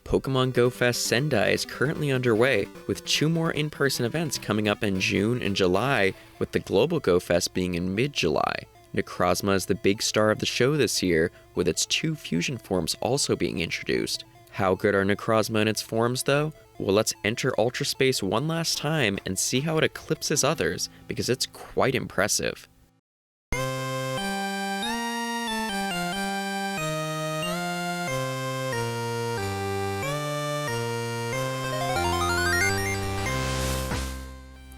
Pokemon Go Fest Sendai is currently underway, with 2 more in-person events coming up in June and July, with the Global Go Fest being in mid-July. Necrozma is the big star of the show this year, with its 2 fusion forms also being introduced. How good are Necrozma in its forms though? Well, let's enter Ultra Space one last time and see how it eclipses others, because it's quite impressive.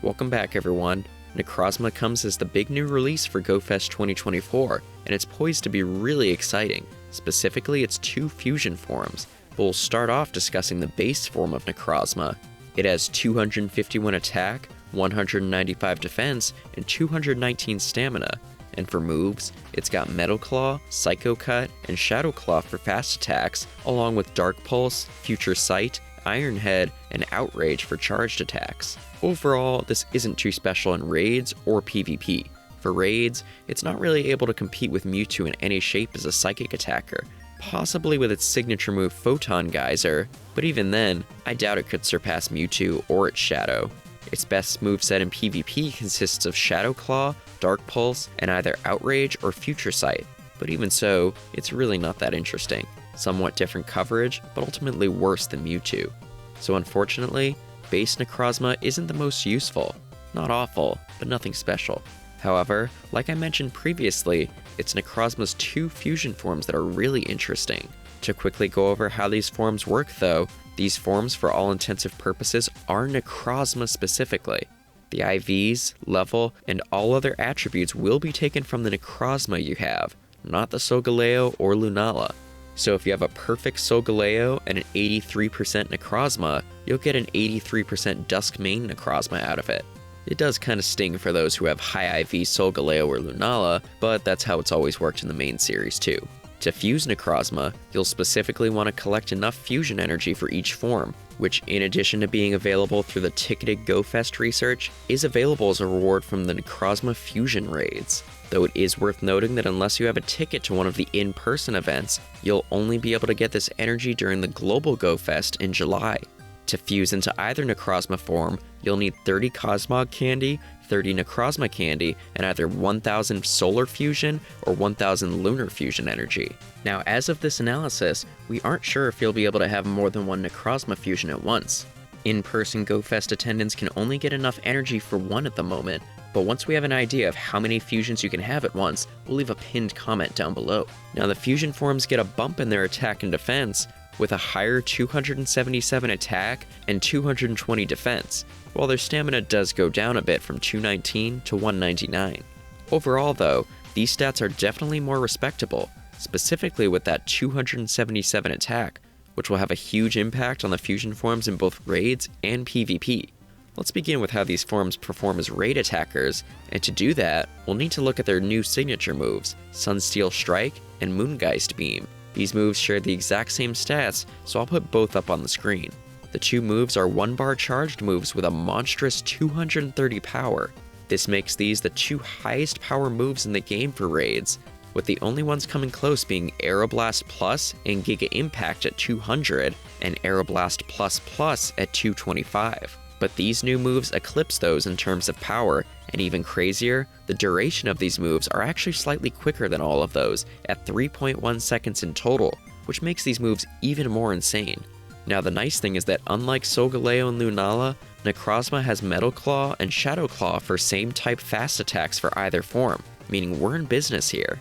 Welcome back everyone. Necrozma comes as the big new release for GoFest 2024, and it's poised to be really exciting, specifically its 2 fusion forms. But we'll start off discussing the base form of Necrozma. It has 251 attack, 195 defense, and 219 stamina. And for moves, it's got Metal Claw, Psycho Cut, and Shadow Claw for fast attacks, along with Dark Pulse, Future Sight, Iron Head, and Outrage for charged attacks. Overall, this isn't too special in raids or PvP. For raids, it's not really able to compete with Mewtwo in any shape as a psychic attacker, possibly with its signature move Photon Geyser, but even then, I doubt it could surpass Mewtwo or its Shadow. Its best moveset in PvP consists of Shadow Claw, Dark Pulse, and either Outrage or Future Sight, but even so, it's really not that interesting. Somewhat different coverage, but ultimately worse than Mewtwo. So unfortunately, base Necrozma isn't the most useful. Not awful, but nothing special. However, like I mentioned previously, it's Necrozma's 2 fusion forms that are really interesting. To quickly go over how these forms work though, these forms for all intensive purposes are Necrozma specifically. The IVs, level, and all other attributes will be taken from the Necrozma you have, not the Solgaleo or Lunala. So if you have a perfect Solgaleo and an 83% Necrozma, you'll get an 83% Dusk Mane Necrozma out of it. It does kinda sting for those who have high IV Solgaleo or Lunala, but that's how it's always worked in the main series too. To fuse Necrozma, you'll specifically want to collect enough fusion energy for each form, which in addition to being available through the ticketed GoFest research, is available as a reward from the Necrozma fusion raids. Though it is worth noting that unless you have a ticket to one of the in-person events, you'll only be able to get this energy during the Global GoFest in July. To fuse into either Necrozma form, you'll need 30 Cosmog Candy, 30 Necrozma Candy, and either 1000 Solar Fusion or 1000 Lunar Fusion energy. Now as of this analysis, we aren't sure if you'll be able to have more than 1 Necrozma fusion at once. In-person GoFest attendants can only get enough energy for 1 at the moment, but once we have an idea of how many fusions you can have at once, we'll leave a pinned comment down below. Now the fusion forms get a bump in their attack and defense, with a higher 277 attack and 220 defense, while their stamina does go down a bit from 219 to 199. Overall though, these stats are definitely more respectable, specifically with that 277 attack, which will have a huge impact on the fusion forms in both raids and PvP. Let's begin with how these forms perform as raid attackers, and to do that, we'll need to look at their new signature moves, Sunsteel Strike and Moongeist Beam. These moves share the exact same stats, so I'll put both up on the screen. The 2 moves are 1-bar charged moves with a monstrous 230 power. This makes these the 2 highest power moves in the game for raids, with the only ones coming close being Aeroblast Plus and Giga Impact at 200, and Aeroblast Plus Plus at 225. But these new moves eclipse those in terms of power, and even crazier, the duration of these moves are actually slightly quicker than all of those, at 3.1 seconds in total, which makes these moves even more insane. Now the nice thing is that unlike Solgaleo and Lunala, Necrozma has Metal Claw and Shadow Claw for same type fast attacks for either form, meaning we're in business here.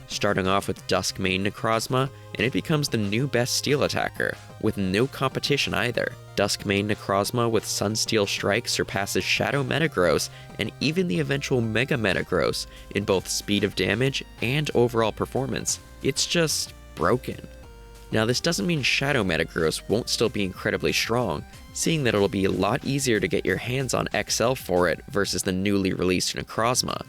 Starting off with Dusk Mane Necrozma, and it becomes the new best steel attacker, with no competition either. Dusk Mane Necrozma with Sunsteel Strike surpasses Shadow Metagross and even the eventual Mega Metagross in both speed of damage and overall performance. It's just broken. Now this doesn't mean Shadow Metagross won't still be incredibly strong, seeing that it'll be a lot easier to get your hands on XL for it versus the newly released Necrozma.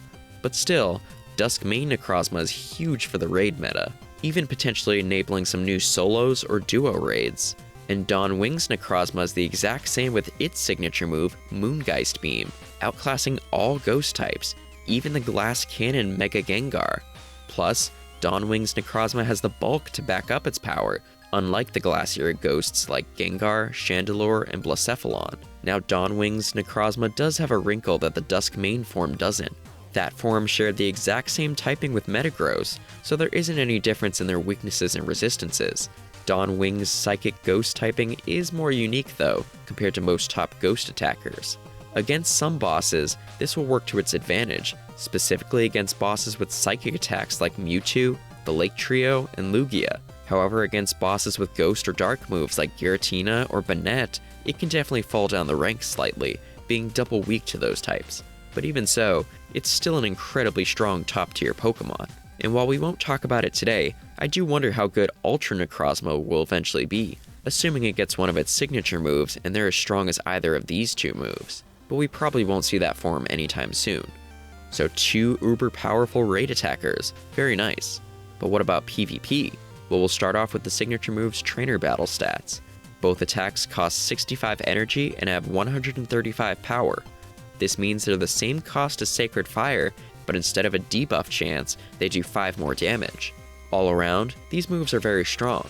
But still, Dusk Mane Necrozma is huge for the raid meta, even potentially enabling some new solos or duo raids. And Dawn Wings Necrozma is the exact same with its signature move, Moongeist Beam, outclassing all ghost types, even the Glass Cannon Mega Gengar. Plus, Dawn Wings Necrozma has the bulk to back up its power, unlike the Glacier ghosts like Gengar, Chandelure, and Blacephalon. Now, Dawn Wings Necrozma does have a wrinkle that the Dusk Mane form doesn't. That form shared the exact same typing with Metagross, so there isn't any difference in their weaknesses and resistances. Dawn Wings' Psychic Ghost typing is more unique though, compared to most top Ghost attackers. Against some bosses, this will work to its advantage, specifically against bosses with Psychic attacks like Mewtwo, the Lake Trio, and Lugia. However, against bosses with Ghost or Dark moves like Giratina or Banette, it can definitely fall down the ranks slightly, being double weak to those types. But even so, it's still an incredibly strong top-tier Pokemon. And while we won't talk about it today, I do wonder how good Ultra Necrozma will eventually be, assuming it gets one of its signature moves and they're as strong as either of these two moves. But we probably won't see that form anytime soon. So 2 uber powerful raid attackers, very nice. But what about PvP? Well, we'll start off with the signature move's trainer battle stats. Both attacks cost 65 energy and have 135 power. This means they're the same cost as Sacred Fire, but instead of a debuff chance, they do 5 more damage. All around, these moves are very strong.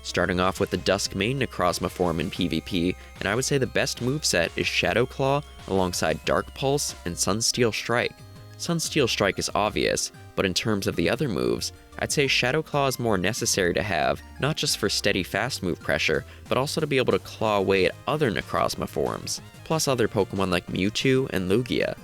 Starting off with the Dusk Mane Necrozma form in PvP, and I would say the best moveset is Shadow Claw alongside Dark Pulse and Sunsteel Strike. Sunsteel Strike is obvious, but in terms of the other moves, I'd say Shadow Claw is more necessary to have, not just for steady fast move pressure, but also to be able to claw away at other Necrozma forms, plus other Pokemon like Mewtwo and Lugia.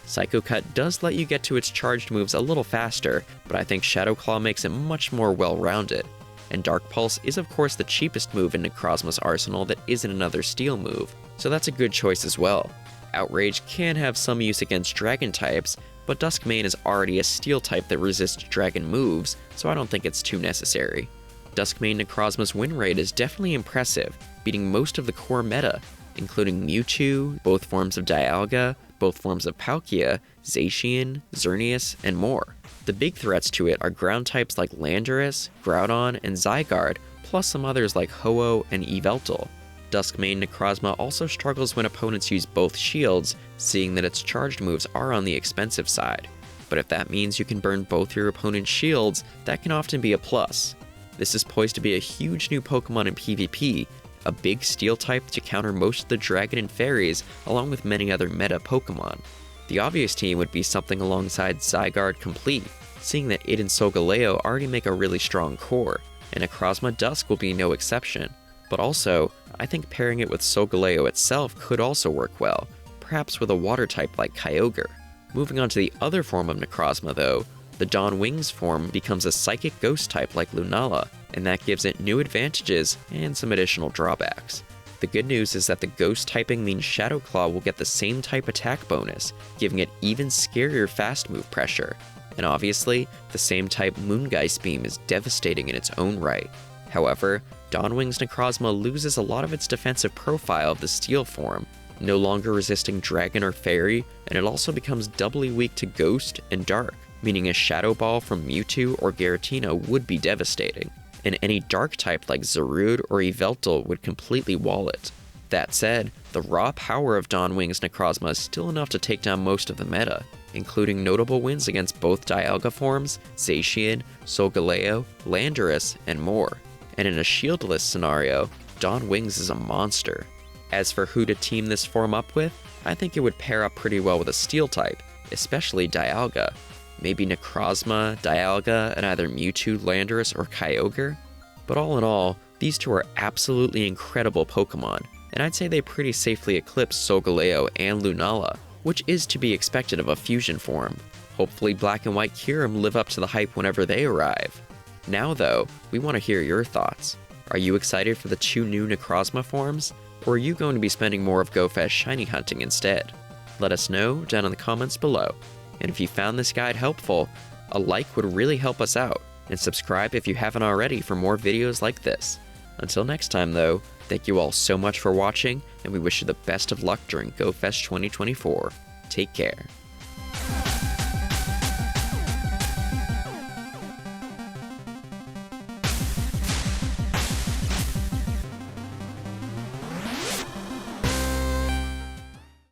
Psycho Cut does let you get to its charged moves a little faster, but I think Shadow Claw makes it much more well-rounded. And Dark Pulse is of course the cheapest move in Necrozma's arsenal that isn't another steel move, so that's a good choice as well. Outrage can have some use against dragon types, but Dusk Mane is already a steel type that resists dragon moves, so I don't think it's too necessary. Dusk Mane Necrozma's win rate is definitely impressive, beating most of the core meta, including Mewtwo, both forms of Dialga, both forms of Palkia, Zacian, Xerneas, and more. The big threats to it are ground types like Landorus, Groudon, and Zygarde, plus some others like Ho-Oh and Yveltal. Dusk Mane Necrozma also struggles when opponents use both shields, seeing that its charged moves are on the expensive side. But if that means you can burn both your opponent's shields, that can often be a plus. This is poised to be a huge new Pokemon in PvP, a big steel type to counter most of the dragon and fairies, along with many other meta Pokemon. The obvious team would be something alongside Zygarde Complete, seeing that it and Solgaleo already make a really strong core, and Necrozma Dusk will be no exception. But also, I think pairing it with Solgaleo itself could also work well, perhaps with a water type like Kyogre. Moving on to the other form of Necrozma though, the Dawn Wings form becomes a Psychic Ghost type like Lunala, and that gives it new advantages and some additional drawbacks. The good news is that the Ghost typing means Shadow Claw will get the same type attack bonus, giving it even scarier fast move pressure. And obviously, the same type Moongeist Beam is devastating in its own right. However, Dawn Wings Necrozma loses a lot of its defensive profile of the Steel form, no longer resisting Dragon or Fairy, and it also becomes doubly weak to Ghost and Dark, meaning a Shadow Ball from Mewtwo or Giratina would be devastating, and any Dark type like Zarude or Yveltal would completely wall it. That said, the raw power of Dawn Wings Necrozma is still enough to take down most of the meta, including notable wins against both Dialga forms, Zacian, Solgaleo, Landorus, and more. And in a shieldless scenario, Dawn Wings is a monster. As for who to team this form up with, I think it would pair up pretty well with a steel type, especially Dialga. Maybe Necrozma, Dialga, and either Mewtwo, Landorus, or Kyogre? But all in all, these two are absolutely incredible Pokemon, and I'd say they pretty safely eclipse Solgaleo and Lunala, which is to be expected of a fusion form. Hopefully Black and White Kyurem live up to the hype whenever they arrive. Now though, we want to hear your thoughts. Are you excited for the 2 new Necrozma forms? Or are you going to be spending more of GoFest shiny hunting instead? Let us know down in the comments below. And if you found this guide helpful, a like would really help us out, and subscribe if you haven't already for more videos like this. Until next time though, thank you all so much for watching, and we wish you the best of luck during GoFest 2024. Take care.